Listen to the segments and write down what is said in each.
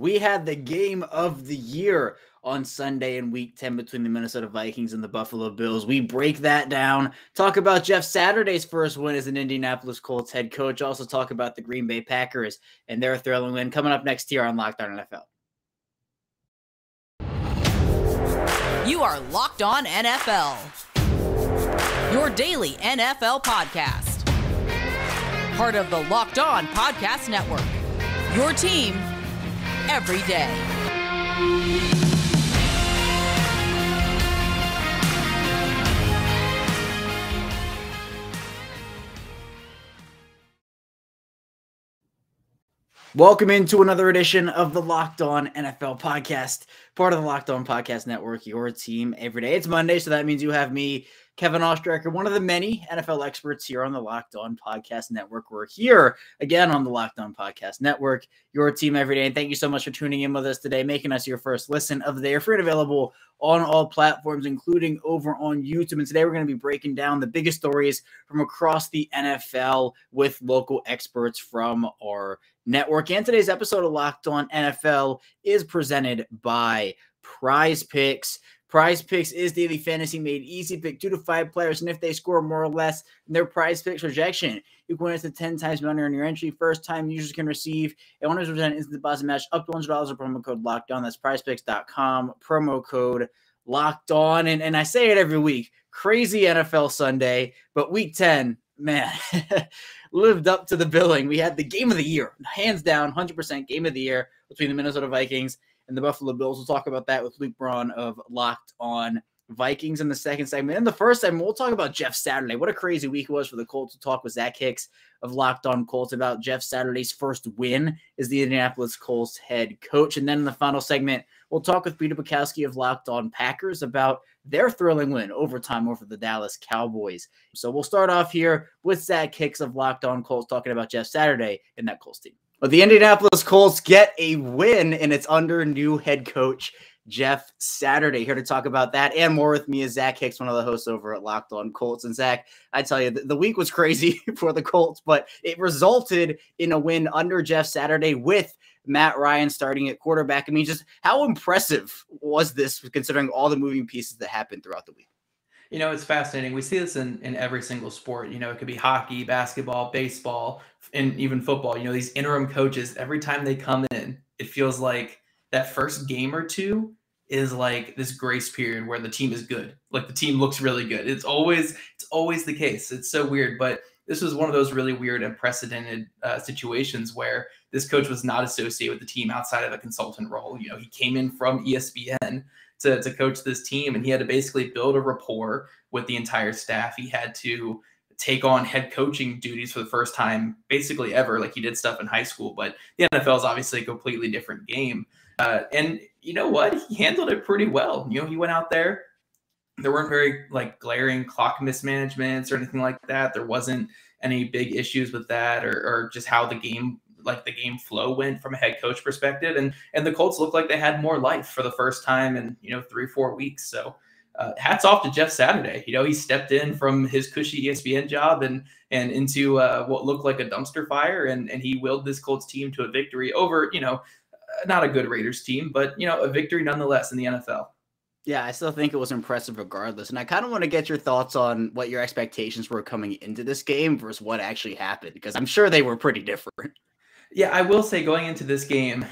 We had the game of the year on Sunday in Week 10 between the Minnesota Vikings and the Buffalo Bills. We break that down, talk about Jeff Saturday's first win as an Indianapolis Colts head coach, also talk about the Green Bay Packers and their thrilling win coming up next year on Locked On NFL. You are Locked On NFL, your daily NFL podcast. Part of the Locked On Podcast Network, your team every day. Welcome into another edition of the Locked On NFL podcast, part of the Locked On Podcast Network, your team every day. It's Monday, so that means you have me, Kevin Oestreicher, one of the many NFL experts here on the Locked On Podcast Network. We're here again on the Locked On Podcast Network, your team every day. And thank you so much for tuning in with us today, making us your first listen of the day. Free and available on all platforms, including over on YouTube. And today we're going to be breaking down the biggest stories from across the NFL with local experts from our network. And today's episode of Locked On NFL is presented by Prize Picks. Prize Picks is daily fantasy made easy. Pick 2 to 5 players, and if they score more or less than their Prize Picks projection, you can win up to 10 times money on your entry. First-time users can receive a 100% instant deposit match up to $100 with promo code Locked On. That's prizepicks.com, promo code Locked On. And I say it every week, crazy NFL Sunday, but Week 10, man, lived up to the billing. We had the game of the year, hands down, 100% game of the year between the Minnesota Vikings and the Buffalo Bills. We'll talk about that with Luke Braun of Locked On Vikings in the second segment. In the first segment, we'll talk about Jeff Saturday. What a crazy week it was for the Colts. We'll talk with Zach Hicks of Locked On Colts about Jeff Saturday's first win as the Indianapolis Colts head coach. And then in the final segment, we'll talk with Bukowski of Locked On Packers about their thrilling win overtime over the Dallas Cowboys. So we'll start off here with Zach Hicks of Locked On Colts talking about Jeff Saturday and that Colts team. Well, the Indianapolis Colts get a win, and it's under new head coach Jeff Saturday. Here to talk about that and more with me is Zach Hicks, one of the hosts over at Locked On Colts. And Zach, I tell you, the week was crazy for the Colts, but it resulted in a win under Jeff Saturday with Matt Ryan starting at quarterback. I mean, just how impressive was this considering all the moving pieces that happened throughout the week? You know, it's fascinating. We see this in every single sport. You know, it could be hockey, basketball, baseball, and even football. You know, these interim coaches, every time they come in, it feels like that first game or two is like this grace period where the team is good. Like the team looks really good. It's always the case. It's so weird. But this was one of those really weird, unprecedented situations where this coach was not associated with the team outside of a consultant role. You know, he came in from ESPN to coach this team, and he had to basically build a rapport with the entire staff. He had to take on head coaching duties for the first time basically ever. Like he did stuff in high school, but the NFL is obviously a completely different game. And you know what? He handled it pretty well. You know, he went out there. There weren't very like glaring clock mismanagements or anything like that. There wasn't any big issues with that or just how the game flow went from a head coach perspective. And the Colts looked like they had more life for the first time in, 3-4 weeks. So hats off to Jeff Saturday. You know, he stepped in from his cushy ESPN job and into what looked like a dumpster fire. And he willed this Colts team to a victory over, not a good Raiders team, but, a victory nonetheless in the NFL. Yeah, I still think it was impressive regardless. And I kind of want to get your thoughts on what your expectations were coming into this game versus what actually happened, because I'm sure they were pretty different. Yeah, I will say going into this game,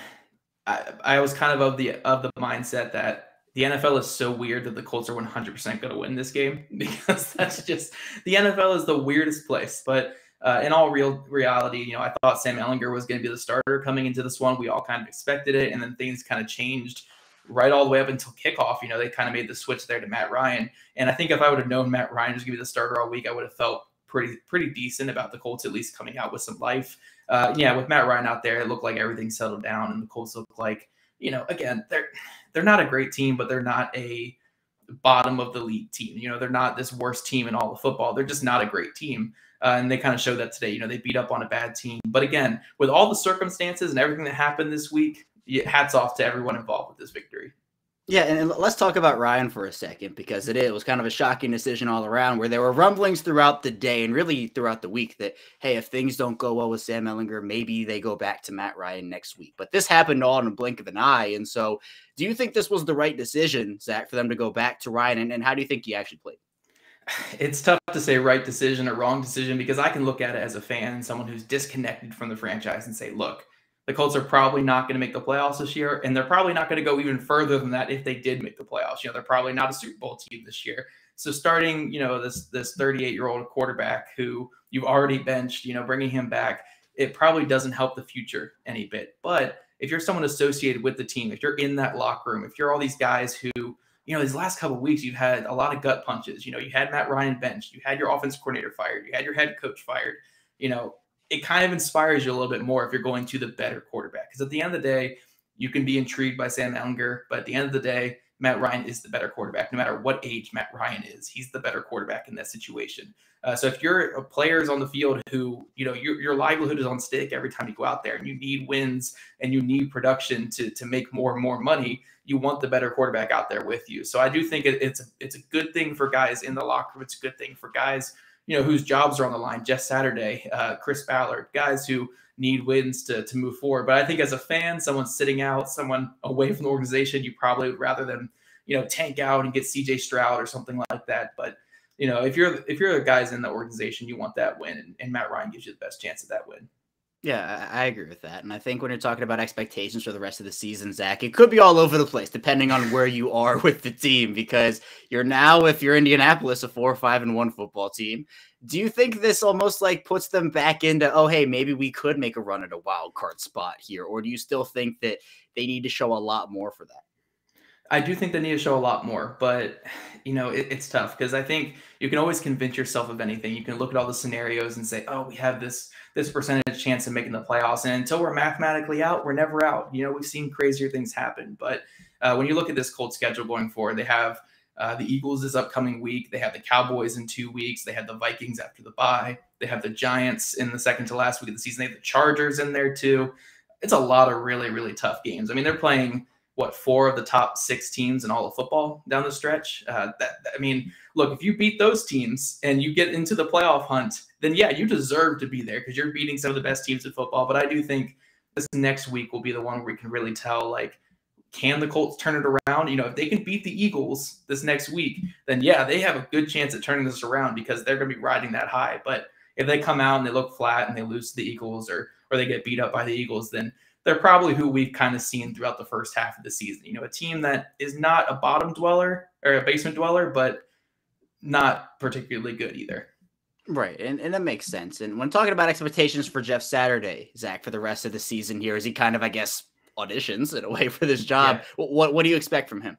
I was kind of the mindset that the NFL is so weird that the Colts are 100% going to win this game, because that's just the NFL is the weirdest place. But in all reality, I thought Sam Ehlinger was going to be the starter coming into this one. We all kind of expected it, and then things kind of changed right all the way up until kickoff. They kind of made the switch there to Matt Ryan, and I think if I would have known Matt Ryan was going to be the starter all week, I would have felt pretty decent about the Colts at least coming out with some life. With Matt Ryan out there, it looked like everything settled down, and the Colts look like, again, they're not a great team, but they're not a bottom of the league team. They're not this worst team in all of football. They're just not a great team. And they kind of showed that today. They beat up on a bad team. But again, with all the circumstances and everything that happened this week, hats off to everyone involved with this victory. Yeah, and let's talk about Ryan for a second, because it was kind of a shocking decision all around, where there were rumblings throughout the day and really throughout the week that, hey, if things don't go well with Sam Ehlinger, maybe they go back to Matt Ryan next week. But this happened all in a blink of an eye. And so do you think this was the right decision, Zach, for them to go back to Ryan? And how do you think he actually played? It's tough to say right decision or wrong decision, because I can look at it as a fan and someone who's disconnected from the franchise and say, look, the Colts are probably not going to make the playoffs this year, and they're probably not going to go even further than that if they did make the playoffs. They're probably not a Super Bowl team this year. So starting, this 38-year-old quarterback who you've already benched, bringing him back, it probably doesn't help the future any bit. But if you're someone associated with the team, if you're in that locker room, if you're all these guys who, these last couple of weeks, you've had a lot of gut punches. You had Matt Ryan benched. You had your offensive coordinator fired. You had your head coach fired. It kind of inspires you a little bit more if you're going to the better quarterback. Because at the end of the day, you can be intrigued by Sam Ehlinger, but at the end of the day, Matt Ryan is the better quarterback. No matter what age Matt Ryan is, he's the better quarterback in that situation. So if you're players on the field who, your livelihood is on stake every time you go out there, and you need wins and you need production to make more and more money, you want the better quarterback out there with you. So I do think it's a good thing for guys in the locker room. It's a good thing for guys whose jobs are on the line. Jeff Saturday, Chris Ballard, guys who need wins to move forward. But I think as a fan, someone sitting out, someone away from the organization, you probably would rather them, tank out and get CJ Stroud or something like that. But, if you're the guys in the organization, you want that win, and Matt Ryan gives you the best chance of that win. Yeah, I agree with that. And I think when you're talking about expectations for the rest of the season, Zach, it could be all over the place depending on where you are with the team, because you're now, if you're Indianapolis, a 4-5-1 football team. Do you think this almost like puts them back into, oh, hey, maybe we could make a run at a wild card spot here? Or do you still think that they need to show a lot more for that? I do think they need to show a lot more, but it's tough, because I think you can always convince yourself of anything. You can look at all the scenarios and say, oh, we have this percentage chance of making the playoffs. And until we're mathematically out, we're never out. We've seen crazier things happen. But when you look at this Colts schedule going forward, they have the Eagles this upcoming week. They have the Cowboys in 2 weeks. They have the Vikings after the bye. They have the Giants in the second to last week of the season. They have the Chargers in there too. It's a lot of really, really tough games. I mean, they're playing 4 of the top 6 teams in all of football down the stretch. Look, if you beat those teams and you get into the playoff hunt, then yeah, you deserve to be there, because you're beating some of the best teams in football. But I do think this next week will be the one where we can really tell, can the Colts turn it around? If they can beat the Eagles this next week, then yeah, they have a good chance at turning this around, because they're going to be riding that high. But if they come out and they look flat and they lose to the Eagles, or they get beat up by the Eagles, then they're probably who we've kind of seen throughout the first half of the season. A team that is not a bottom dweller or a basement dweller, but not particularly good either. Right, and that makes sense. And when talking about expectations for Jeff Saturday, Zach, for the rest of the season here, as he kind of, I guess, auditions in a way for this job, yeah. What do you expect from him?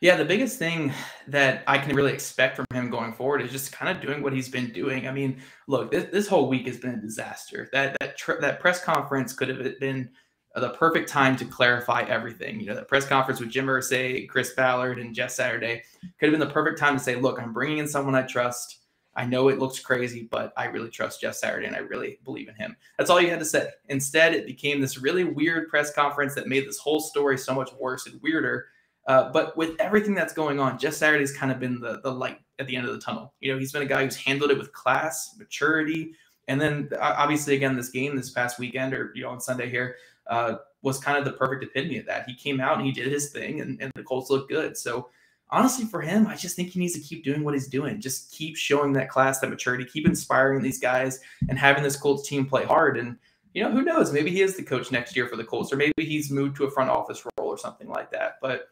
Yeah, the biggest thing that I can really expect from him going forward is just kind of doing what he's been doing. I mean, look, this whole week has been a disaster. That press conference could have been the perfect time to clarify everything. The press conference with Jim Irsay, Chris Ballard, and Jeff Saturday could have been the perfect time to say, look, I'm bringing in someone I trust. I know it looks crazy, but I really trust Jeff Saturday, and I really believe in him. That's all you had to say. Instead, it became this really weird press conference that made this whole story so much worse and weirder. But with everything that's going on, Jeff Saturday's kind of been the light at the end of the tunnel. He's been a guy who's handled it with class, maturity. And then obviously, again, this game this past weekend, or on Sunday here, was kind of the perfect epitome of that. He came out and he did his thing, and the Colts looked good. So honestly, for him, I just think he needs to keep doing what he's doing. Just keep showing that class, that maturity, keep inspiring these guys, and having this Colts team play hard. And who knows? Maybe he is the coach next year for the Colts, or maybe he's moved to a front office role or something like that. But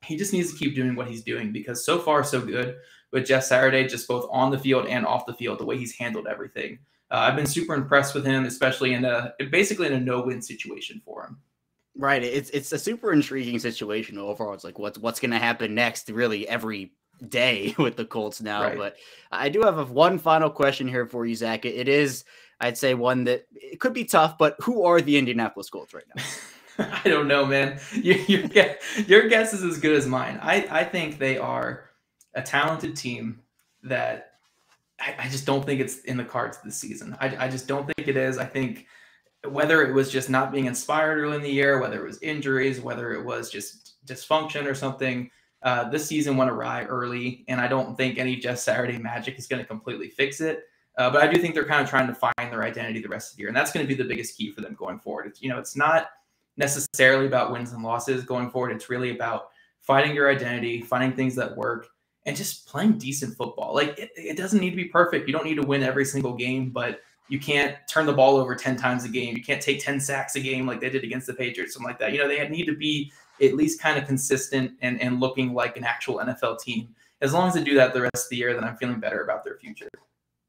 he just needs to keep doing what he's doing, because so far so good with Jeff Saturday, just both on the field and off the field, the way he's handled everything. I've been super impressed with him, especially basically in a no-win situation for him. Right. It's a super intriguing situation overall. It's like what's going to happen next really every day with the Colts now. Right. But I do have one final question here for you, Zach. It is, I'd say, one that it could be tough, but who are the Indianapolis Colts right now? I don't know, man. Your guess is as good as mine. I think they are a talented team that I just don't think it's in the cards this season. I just don't think it is. I think whether it was just not being inspired early in the year, whether it was injuries, whether it was just dysfunction or something, this season went awry early, and I don't think any Jeff Saturday magic is going to completely fix it. But I do think they're kind of trying to find their identity the rest of the year, and that's going to be the biggest key for them going forward. It's not necessarily about wins and losses going forward. It's really about finding your identity, finding things that work, and just playing decent football. Like it doesn't need to be perfect. You don't need to win every single game, but you can't turn the ball over 10 times a game. You can't take 10 sacks a game like they did against the Patriots, something like that. They need to be at least kind of consistent and looking like an actual NFL team. As long as they do that the rest of the year, then I'm feeling better about their future.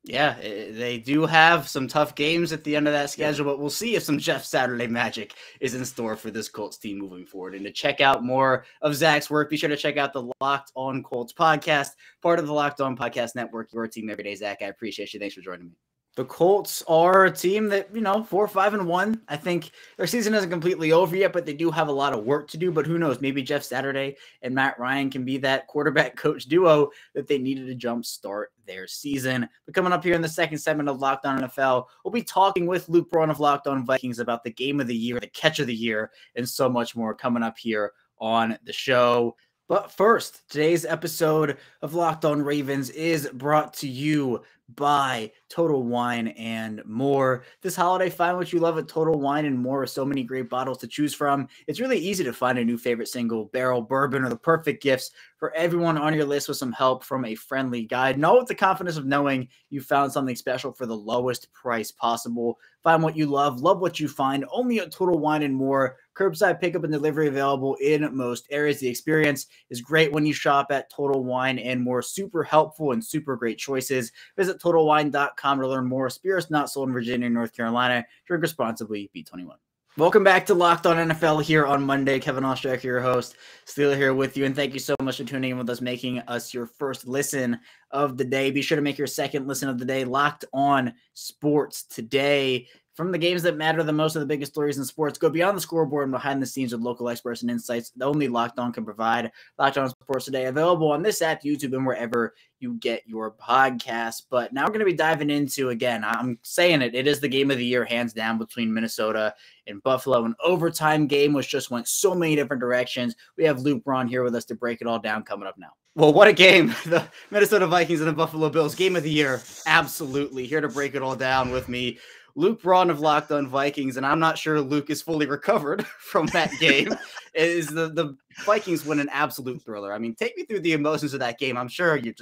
Yeah, they do have some tough games at the end of that schedule, but we'll see if some Jeff Saturday magic is in store for this Colts team moving forward. And to check out more of Zach's work, be sure to check out the Locked On Colts podcast, part of the Locked On Podcast Network, your team every day. Zach, I appreciate you. Thanks for joining me. The Colts are a team that, 4-5-1. I think their season isn't completely over yet, but they do have a lot of work to do. But who knows? Maybe Jeff Saturday and Matt Ryan can be that quarterback coach duo that they needed to jumpstart their season. But coming up here in the second segment of Locked On NFL, we'll be talking with Luke Braun of Locked On Vikings about the game of the year, the catch of the year, and so much more coming up here on the show. But first, today's episode of Locked On Ravens is brought to you by Total Wine and More. This holiday, find what you love at Total Wine and More with so many great bottles to choose from. It's really easy to find a new favorite single barrel bourbon or the perfect gifts for everyone on your list with some help from a friendly guide. Know with the confidence of knowing you found something special for the lowest price possible. Find what you love what you find, only at Total Wine and More. Curbside pickup and delivery available in most areas. The experience is great when you shop at Total Wine and More. Super helpful and super great choices. Visit TotalWine.com to learn more. Spirits not sold in Virginia and North Carolina. Drink responsibly. Be 21. Welcome back to Locked On NFL here on Monday. Kevin Ostraker, your host, still here with you. And thank you so much for tuning in with us, making us your first listen of the day. Be sure to make your second listen of the day Locked On Sports Today. From the games that matter the most of the biggest stories in sports, go beyond the scoreboard and behind the scenes with local experts and insights that only Locked On can provide. Locked On Sports Today, available on this app, YouTube, and wherever you get your podcasts. But now we're going to be diving into, again, I'm saying it is the game of the year, hands down, between Minnesota and Buffalo. An overtime game which just went so many different directions. We have Luke Braun here with us to break it all down coming up now. Well, what a game. The Minnesota Vikings and the Buffalo Bills, game of the year. Absolutely. Here to break it all down with me, Luke Braun of Locked On Vikings, and I'm not sure Luke is fully recovered from that game. Is the Vikings win an absolute thriller? I mean, take me through the emotions of that game. I'm sure you're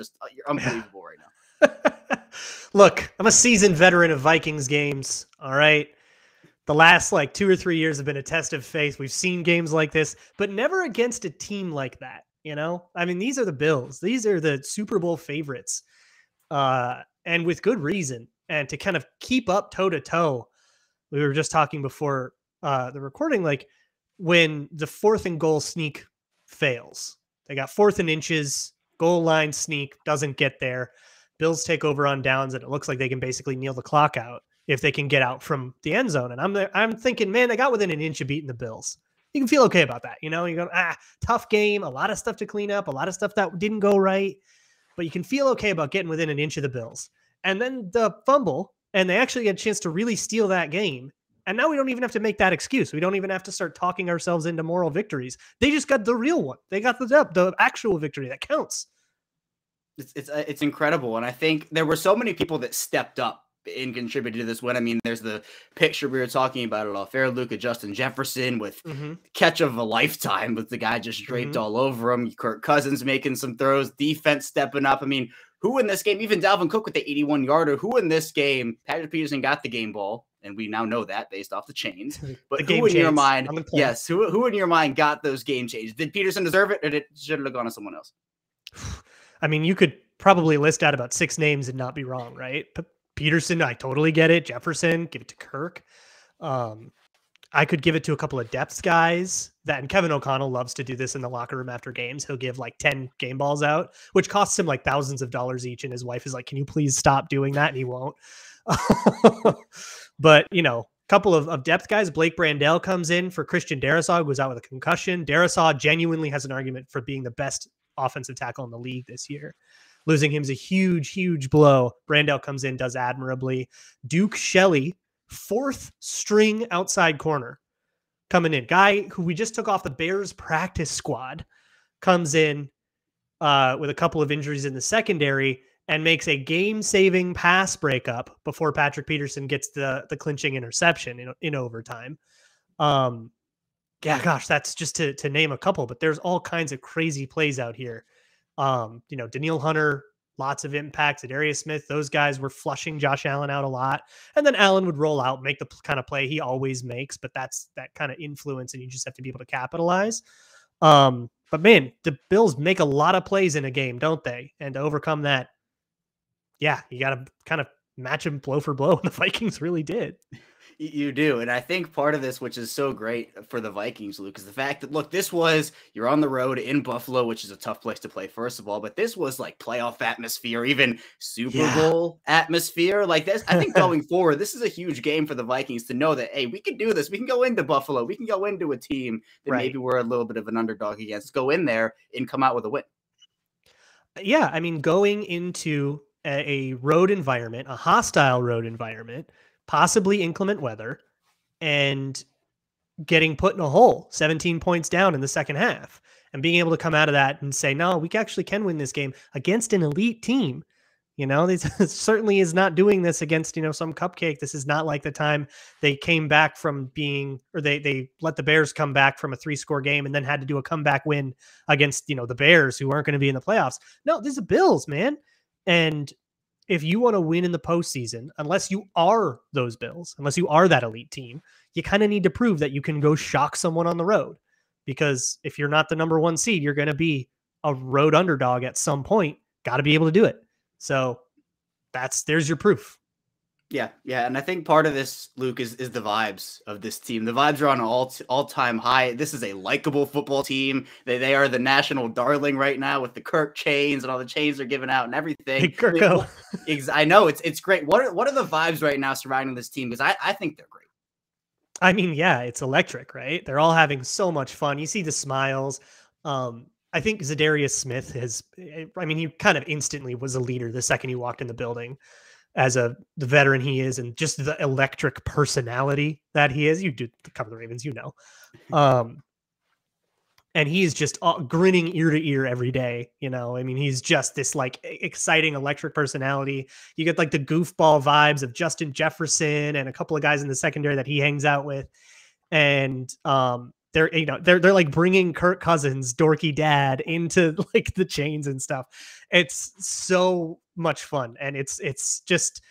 unbelievable right now. Look, I'm a seasoned veteran of Vikings games. All right. The last 2 or 3 years have been a test of faith. We've seen games like this, but never against a team like that. I mean, these are the Bills. These are the Super Bowl favorites, and with good reason. And to kind of keep up toe to toe, we were just talking before the recording, when the 4th and goal sneak fails, they got 4th and inches, goal line sneak doesn't get there. Bills take over on downs, and it looks like they can basically kneel the clock out if they can get out from the end zone. And I'm thinking, man, they got within an inch of beating the Bills. You can feel okay about that. You go, tough game, a lot of stuff to clean up, a lot of stuff that didn't go right, but you can feel okay about getting within an inch of the Bills. And then the fumble, and they actually get a chance to really steal that game. And now we don't even have to make that excuse. We don't even have to start talking ourselves into moral victories. They just got the real one. They got the actual victory that counts. It's incredible. And I think there were so many people that stepped up and contributed to this win. I mean, there's the picture we were talking about it off air, Luka Justin Jefferson with catch of a lifetime with the guy just draped all over him. Kirk Cousins making some throws, defense stepping up. I mean, who in this game, even Dalvin Cook with the 81-yarder, who in this game, Patrick Peterson got the game ball, and we now know that based off the chains. But who in your mind, yes, who in your mind got those game changes? Did Peterson deserve it, or should it have gone to someone else? I mean, you could probably list out about 6 names and not be wrong, right? Peterson, I totally get it. Jefferson, give it to Kirk. I could give it to a couple of depth guys and Kevin O'Connell loves to do this in the locker room after games. He'll give 10 game balls out, which costs him thousands of dollars each. And his wife is like, can you please stop doing that? And he won't. But, couple of depth guys. Blake Brandell comes in for Christian Darrisaw, who was out with a concussion. Darrisaw genuinely has an argument for being the best offensive tackle in the league this year. Losing him is a huge, huge blow. Brandell comes in, does admirably. Duke Shelley fourth string outside corner coming in. Guy who we just took off the Bears practice squad comes in with a couple of injuries in the secondary and makes a game-saving pass breakup before Patrick Peterson gets the clinching interception in overtime. Yeah, gosh, that's just to name a couple, but there's all kinds of crazy plays out here. Daniil Hunter, lots of impacts. Darius Smith, those guys were flushing Josh Allen out a lot. And then Allen would roll out, make the kind of play he always makes, but that's that kind of influence, and you just have to be able to capitalize. But man, the Bills make a lot of plays in a game, don't they? And to overcome that, yeah, you got to kind of match them blow for blow. And the Vikings really did. You do. And I think part of this, which is so great for the Vikings, Luke, is the fact that, look, you're on the road in Buffalo, which is a tough place to play, first of all, but this was like playoff atmosphere, even Super Bowl atmosphere like this. I think going forward, this is a huge game for the Vikings to know that, hey, we can do this. We can go into Buffalo. We can go into a team that maybe we're a little bit of an underdog against, go in there and come out with a win. Yeah. I mean, going into a road environment, a hostile road environment, possibly inclement weather, and getting put in a hole, 17 points down in the second half, and being able to come out of that and say, no, we actually can win this game against an elite team. This certainly is not doing this against, some cupcake. This is not like the time they came back from they let the Bears come back from a 3-score game and then had to do a comeback win against, the Bears, who aren't going to be in the playoffs. No, this is the Bills, man. And if you want to win in the postseason, unless you are those Bills, unless you are that elite team, you kind of need to prove that you can go shock someone on the road. Because if you're not the number 1 seed, you're going to be a road underdog at some point. Got to be able to do it. So there's your proof. Yeah. And I think part of this, Luke, is the vibes of this team. The vibes are on an all-time high. This is a likable football team. They are the national darling right now with the Kirk chains and all the chains they're giving out and everything. Hey, Kirko. I know it's great. What are the vibes right now surrounding this team? Because I think they're great. I mean, yeah, it's electric, right? They're all having so much fun. You see the smiles. I think Zadarius Smith he kind of instantly was a leader the second he walked in the building. As the veteran he is, and just the electric personality that he is. You do cover the Ravens, and he's just grinning ear to ear every day. He's just this like exciting electric personality. You get like the goofball vibes of Justin Jefferson and a couple of guys in the secondary that he hangs out with. And they're like bringing Kirk Cousins, dorky dad, into like the chains and stuff. It's so much fun. And it's just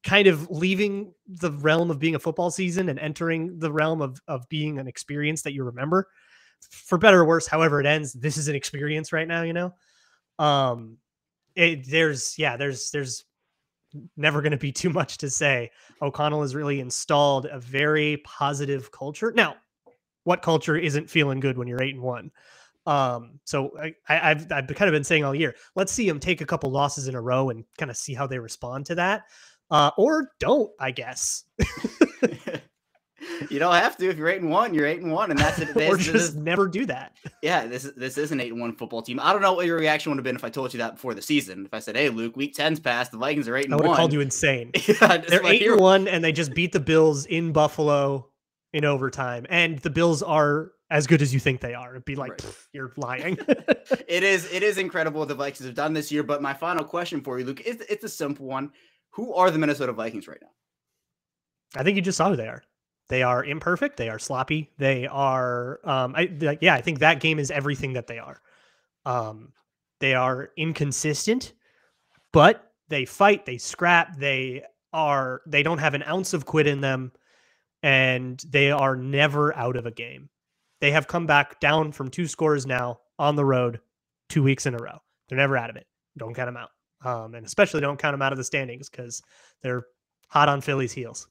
kind of leaving the realm of being a football season and entering the realm of being an experience that you remember, for better or worse. However it ends, this is an experience right now, there's never going to be too much to say. O'Connell has really installed a very positive culture. Now, what culture isn't feeling good when you're 8-1? So I've kind of been saying all year, let's see them take a couple losses in a row and kind of see how they respond to that. Or don't, I guess. You don't have to. If you're 8-1, you're 8-1, and that's it. Or just never do that. Yeah, this is an 8-1 football team. I don't know what your reaction would have been if I told you that before the season. If I said, "Hey, Luke, Week 10's passed. The Vikings are 8-1." I would have called you insane. Yeah, they're 8-1, and they just beat the Bills in Buffalo in overtime, and the Bills are as good as you think they are. It'd be like, right. You're lying. It is incredible what the Vikings have done this year. But my final question for you, Luke, it's a simple one. Who are the Minnesota Vikings right now? I think you just saw who they are. They are imperfect. They are sloppy. They are, I think that game is everything that they are. They are inconsistent, but they fight, they scrap, they don't have an ounce of quit in them, and they are never out of a game. They have come back down from 2 scores now on the road 2 weeks in a row. They're never out of it. Don't count them out. And especially don't count them out of the standings because they're hot on Philly's heels.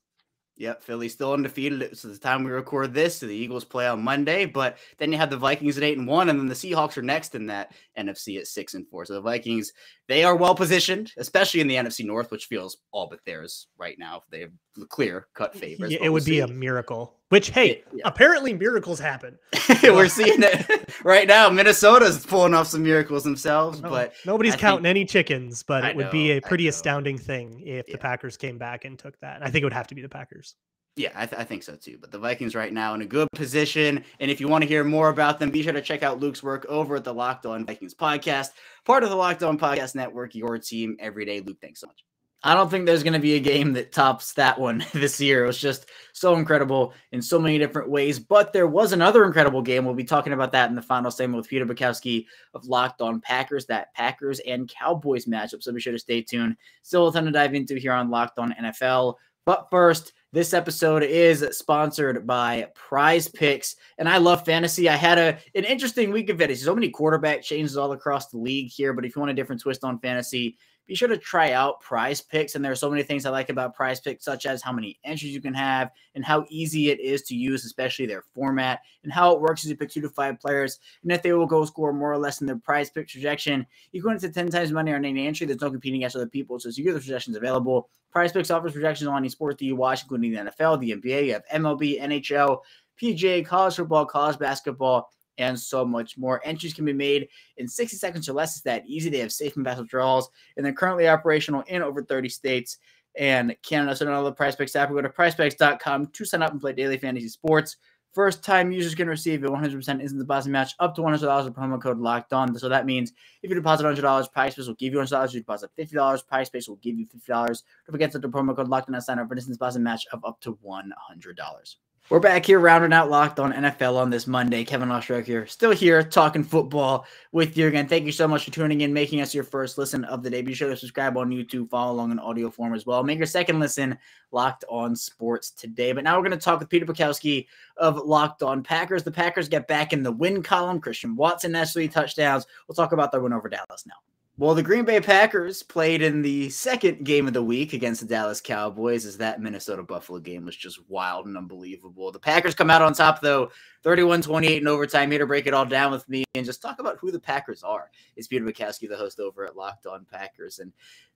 Yep, Philly's still undefeated. So the time we record this, so the Eagles play on Monday, but then you have the Vikings at 8-1, and then the Seahawks are next in that NFC at 6-4. So the Vikings, they are well positioned, especially in the NFC North, which feels all but theirs right now. They have the clear cut favorites. Yeah, it would be a miracle. Which, hey, apparently miracles happen. We're seeing it right now. Minnesota's pulling off some miracles themselves, but nobody's counting any chickens. But it would be a pretty astounding thing if the Packers came back and took that. And I think it would have to be the Packers. Yeah, I think so too. But the Vikings right now in a good position. And if you want to hear more about them, be sure to check out Luke's work over at the Locked On Vikings podcast, part of the Locked On Podcast Network, your team every day. Luke, thanks so much. I don't think there's going to be a game that tops that one this year. It was just so incredible in so many different ways. But there was another incredible game. We'll be talking about that in the final segment with Peter Bukowski of Locked On Packers, that Packers and Cowboys matchup. So be sure to stay tuned. Still a ton to dive into here on Locked On NFL. But first, this episode is sponsored by Prize Picks, and I love fantasy. I had an interesting week of fantasy. So many quarterback changes all across the league here, but if you want a different twist on fantasy, be sure to try out Prize Picks. And there are so many things I like about Prize Picks, such as how many entries you can have and how easy it is to use, especially their format, and how it works as you pick 2 to 5 players. And if they will go score more or less in their Prize Picks projection, you go into 10 times money on any entry. There's no competing against other people. So you get the projections available. Prize Picks offers projections on any sport that you watch, including the NFL, the NBA, you have MLB, NHL, PGA, college football, college basketball, and so much more. Entries can be made in 60 seconds or less. It's that easy. They have safe and fast withdrawals, and they're currently operational in over 30 states and Canada. So download the Prize Picks app. Go to prizepicks.com to sign up and play daily fantasy sports. First-time users can receive a 100% instant deposit match up to $100 with promo code Locked On. So that means if you deposit $100, Prize Picks will give you $100. If you deposit $50, Prize Picks will give you $50. Don't forget to the promo code Locked On and sign up for an instant deposit match of up to $100. We're back here rounding out Locked On NFL on this Monday. Kevin Osterek here, still here talking football with you again. Thank you so much for tuning in, making us your first listen of the day. Be sure to subscribe on YouTube, follow along in audio form as well. Make your second listen Locked On Sports today. But now we're going to talk with Peter Bukowski of Locked On Packers. The Packers get back in the win column. Christian Watson has 3 touchdowns. We'll talk about their win over Dallas now. Well, the Green Bay Packers played in the second game of the week against the Dallas Cowboys, as that Minnesota-Buffalo game was just wild and unbelievable. The Packers come out on top, though, 31-28 in overtime. Here to break it all down with me and just talk about who the Packers are is Peter Bukowski, the host over at Locked On Packers. And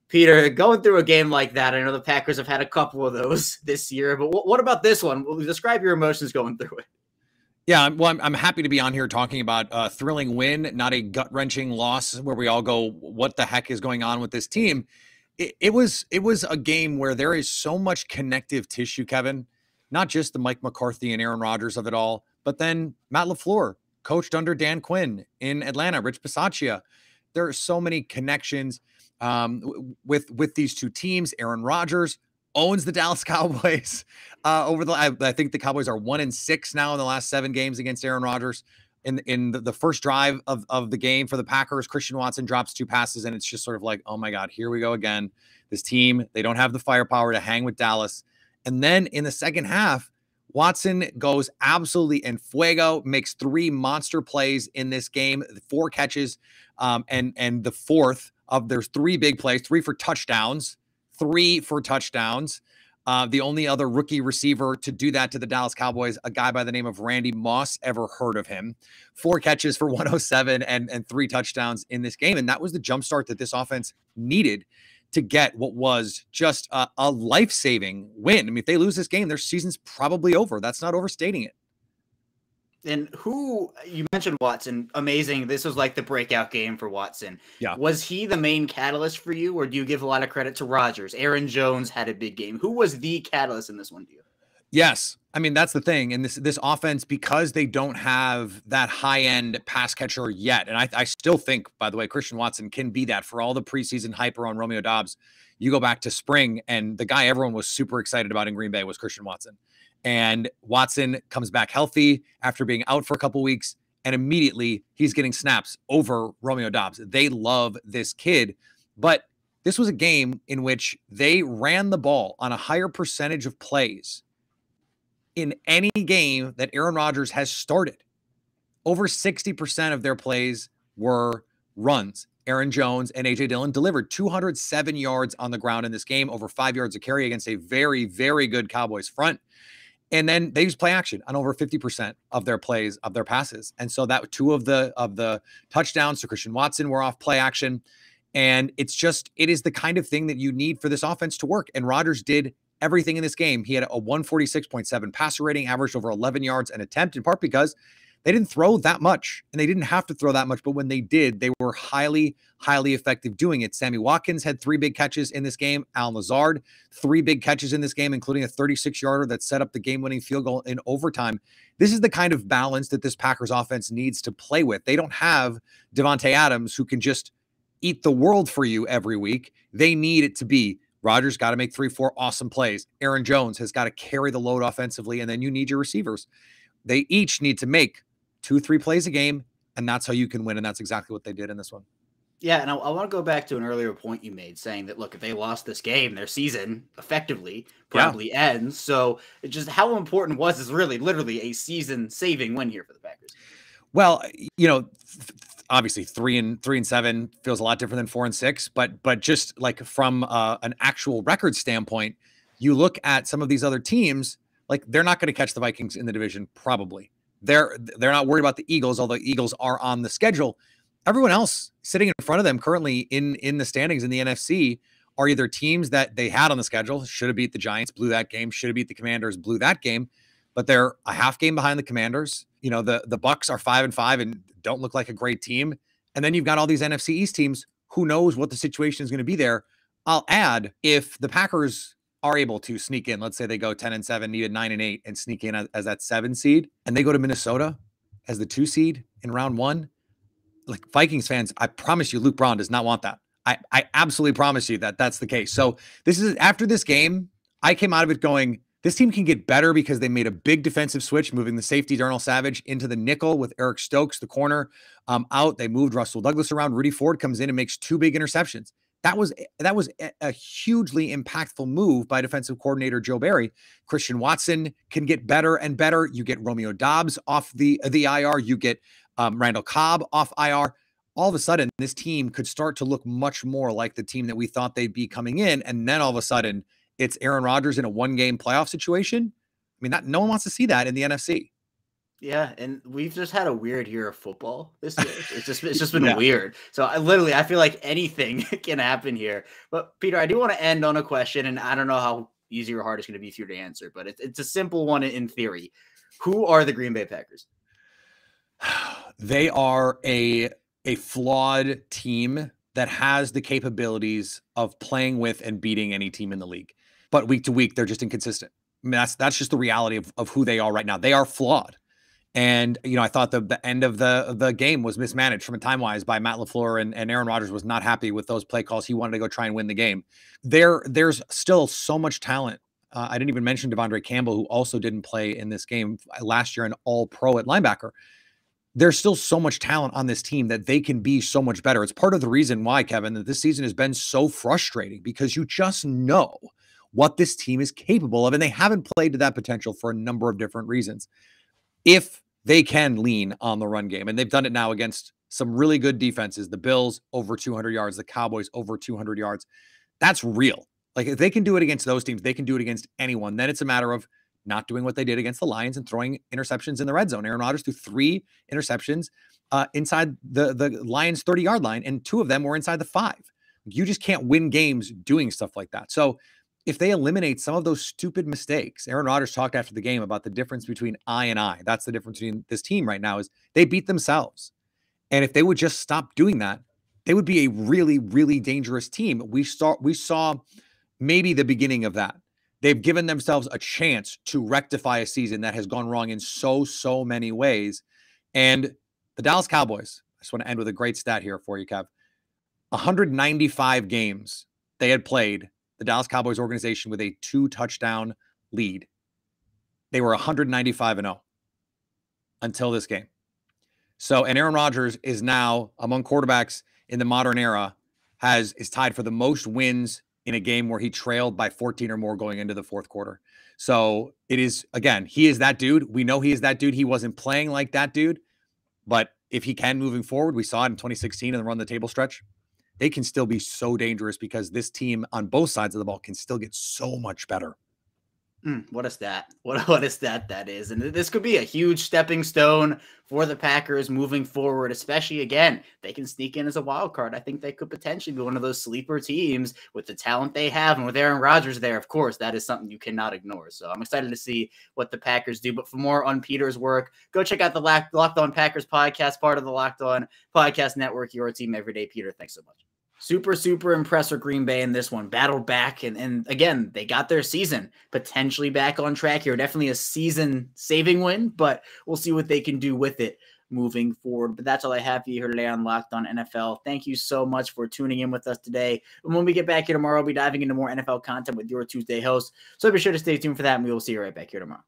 Peter, going through a game like that, I know the Packers have had a couple of those this year, but what about this one? Well, describe your emotions going through it. Yeah, well, I'm happy to be on here talking about a thrilling win, not a gut-wrenching loss where we all go, what the heck is going on with this team? It was a game where there is so much connective tissue, Kevin, not just the Mike McCarthy and Aaron Rodgers of it all, but then Matt LaFleur, coached under Dan Quinn in Atlanta, Rich Bisaccia. There are so many connections with these two teams. Aaron Rodgers owns the Dallas Cowboys. I think the Cowboys are 1-6 now in the last 7 games against Aaron Rodgers. In the first drive of the game for the Packers, Christian Watson drops 2 passes, and it's just sort of like, oh my God, here we go again. This team, they don't have the firepower to hang with Dallas. And then in the second half, Watson goes absolutely en fuego, makes 3 monster plays in this game, 4 catches, and the fourth of there's 3 big plays, 3 for touchdowns. The only other rookie receiver to do that to the Dallas Cowboys, a guy by the name of Randy Moss, ever heard of him. 4 catches for 107 and 3 touchdowns in this game. And that was the jumpstart that this offense needed to get what was just a life-saving win. I mean, if they lose this game, their season's probably over. That's not overstating it. And who, you mentioned Watson, amazing. This was like the breakout game for Watson. Yeah. Was he the main catalyst for you, or do you give a lot of credit to Rodgers? Aaron Jones had a big game. Who was the catalyst in this one to you? Yes. I mean, that's the thing. And this offense, because they don't have that high-end pass catcher yet, and I still think, by the way, Christian Watson can be that for all the preseason hyper on Romeo Doubs. You go back to spring, and the guy everyone was super excited about in Green Bay was Christian Watson. And Watson comes back healthy after being out for a couple weeks, and immediately he's getting snaps over Romeo Doubs. They love this kid, but this was a game in which they ran the ball on a higher percentage of plays in any game that Aaron Rodgers has started. Over 60% of their plays were runs. Aaron Jones and A.J. Dillon delivered 207 yards on the ground in this game, over 5 yards a carry against a very, very good Cowboys front. And then they use play action on over 50% of their plays, of their passes. And so that 2 of the touchdowns to Christian Watson were off play action. And it is the kind of thing that you need for this offense to work. And Rodgers did everything in this game. He had a 146.7 passer rating, averaged over 11 yards an attempt, in part because They didn't throw that much, and they didn't have to throw that much, but when they did, they were highly, highly effective doing it. Sammy Watkins had 3 big catches in this game. Alan Lazard, 3 big catches in this game, including a 36-yarder that set up the game-winning field goal in overtime. This is the kind of balance that this Packers offense needs to play with. They don't have Devontae Adams who can just eat the world for you every week. They need it to be Rodgers got to make 3-4 awesome plays. Aaron Jones has got to carry the load offensively, and then you need your receivers. They each need to make 2-3 plays a game, and that's how you can win, and that's exactly what they did in this one. Yeah, and I want to go back to an earlier point you made, saying that, look, if they lost this game, their season effectively probably ends. So it's just how important was this really, literally a season-saving win here for the Packers? Well, obviously 3-7 feels a lot different than 4-6, but just like from an actual record standpoint, you look at some of these other teams, like they're not going to catch the Vikings in the division, probably. They're not worried about the Eagles, although Eagles are on the schedule. Everyone else sitting in front of them currently in the standings in the NFC are either teams that they had on the schedule, should have beat the Giants, blew that game, should have beat the Commanders, blew that game, but they're a half game behind the Commanders. The Bucks are 5-5 and don't look like a great team. And then you've got all these NFC East teams. Who knows what the situation is going to be there? I'll add, if the Packers are able to sneak in, let's say they go 10-7, needed 9-8, and sneak in as that 7 seed, and they go to Minnesota as the 2 seed in round 1, like Vikings fans, I promise you, Luke Braun does not want that. I absolutely promise you that that's the case. So after this game, I came out of it going, this team can get better because they made a big defensive switch, moving the safety Darnell Savage into the nickel with Eric Stokes, the corner, out. They moved Russell Douglas around. Rudy Ford comes in and makes 2 big interceptions. That was a hugely impactful move by defensive coordinator Joe Barry. Christian Watson can get better and better. You get Romeo Doubs off the IR. You get Randall Cobb off IR. All of a sudden, this team could start to look much more like the team that we thought they'd be coming in. And then all of a sudden, it's Aaron Rodgers in a 1-game playoff situation. I mean, no one wants to see that in the NFC. Yeah, and we've just had a weird year of football this year. It's just been weird. So I feel like anything can happen here. But Peter, I do want to end on a question, and I don't know how easy or hard it's going to be for you to answer, but it's a simple one in theory. Who are the Green Bay Packers? They are a flawed team that has the capabilities of playing with and beating any team in the league. But week to week, they're just inconsistent. I mean, that's just the reality of who they are right now. They are flawed. And, I thought the end of the game was mismanaged from a time-wise by Matt LaFleur, and Aaron Rodgers was not happy with those play calls. He wanted to go try and win the game. There's still so much talent. I didn't even mention Devondre Campbell, who also didn't play in this game last year, an all-pro at linebacker. There's still so much talent on this team that they can be so much better. It's part of the reason why, Kevin, that this season has been so frustrating, because you just know what this team is capable of, and they haven't played to that potential for a number of different reasons. If they can lean on the run game, and they've done it now against some really good defenses, the Bills over 200 yards, the Cowboys over 200 yards, that's real. Like, if they can do it against those teams, they can do it against anyone. Then it's a matter of not doing what they did against the Lions and throwing interceptions in the red zone. Aaron Rodgers threw 3 interceptions inside the Lions 30-yard line, and 2 of them were inside the 5. You just can't win games doing stuff like that. So if they eliminate some of those stupid mistakes, Aaron Rodgers talked after the game about the difference between I and I. That's the difference between this team right now, is they beat themselves. And if they would just stop doing that, they would be a really, really dangerous team. We saw maybe the beginning of that. They've given themselves a chance to rectify a season that has gone wrong in so many ways. And the Dallas Cowboys, I just want to end with a great stat here for you, Kev. 195 games they had played, the Dallas Cowboys organization, with a 2-touchdown lead. They were 195-0 until this game. So, and Aaron Rodgers is now, among quarterbacks in the modern era, is tied for the most wins in a game where he trailed by 14 or more going into the fourth quarter. So it is, again, he is that dude. We know he is that dude. He wasn't playing like that dude, but if he can moving forward, we saw it in 2016 in the run the table stretch, they can still be so dangerous, because this team on both sides of the ball can still get so much better. What a stat. What a stat that is. And this could be a huge stepping stone for the Packers moving forward, especially, again, they can sneak in as a wild card. I think they could potentially be one of those sleeper teams with the talent they have, and with Aaron Rodgers there, of course, that is something you cannot ignore. So I'm excited to see what the Packers do. But for more on Peter's work, go check out the Locked On Packers podcast, part of the Locked On Podcast Network, your team every day. Peter, thanks so much. Super impressed with Green Bay in this one. Battled back, and again, they got their season potentially back on track here. Definitely a season-saving win, but we'll see what they can do with it moving forward. But that's all I have for you here today on Locked On NFL. Thank you so much for tuning in with us today. And when we get back here tomorrow, I'll be diving into more NFL content with your Tuesday host. So be sure to stay tuned for that, and we will see you right back here tomorrow.